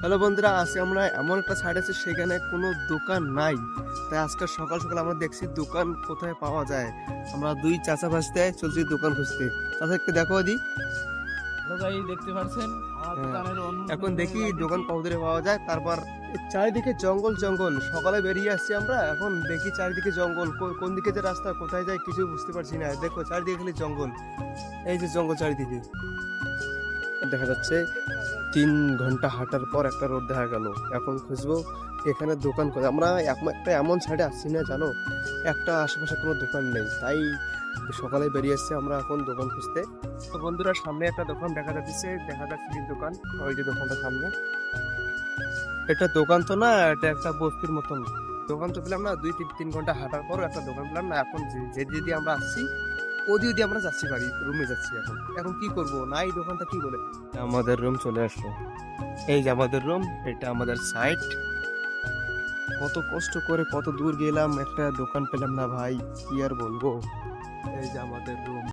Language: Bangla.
হ্যালো বন্ধুরা, আজকে আমরা এমন একটা সাইড আছে সেখানে কোনো দোকান নাই। তাই আজকে সকাল সকাল আমরা দেখছি দোকান কোথায় পাওয়া যায়। আমরা দুই চাচা ভাসতে চলছি দোকান খুঁজতে। চাচা একটু দেখো দি। হ্যালো ভাই, দেখতে পাচ্ছেন আমার হ্যাঁ, দোকানের এখন অনুসন্ধানে দেখি দোকান যাইতেছি। কত দূরে পাওয়া যায়। তারপর চারিদিকে জঙ্গল জঙ্গল, সকালে বেরিয়ে আসছি আমরা, এখন দেখি চারিদিকে জঙ্গল। কোন দিকে যে রাস্তা, কোথায় যায় কিছু বুঝতে পারছি না। দেখো চারিদিকে খালি জঙ্গল, এই যে জঙ্গল চারিদিকে দেখা যাচ্ছে। 3 ঘন্টা হাঁটার পর একটা রোড দেখা গেল। এখন খুঁজবো এখানে দোকান কোথায়। আমরা একটা এমন সাইডে আসছি না জানো, একটা আশেপাশে কোনো দোকান নেই। তাই সকালে বেরিয়ে এসেছি আমরা এখন দোকান খুঁজতে। তো বন্ধুরা, সামনে একটা দোকান দেখা যাচ্ছে, দেখা যাচ্ছে দোকান, ওই যে দোকানটা সামনে। এটা দোকান তো না, এটা একটা বস্তির মতন। দোকান তো পেলাম না, 2-3 ঘন্টা হাঁটার পর একটা দোকান পেলাম না। এখন যে দিদি আমরা আসছি ওদিকে দিয়ে আমরা যাচ্ছি, বাড়ি রুমে যাচ্ছি। এখন এখন কি করব, না এই দোকানটা কি বলে। আমাদের রুম চলে আসলো, এই যে আমাদের রুম, এটা আমাদের সাইট। কত কষ্ট করে কত দূর গেলাম, একটা দোকান পেলাম না ভাই, কি আর বলবো। এই যে আমাদের রুম।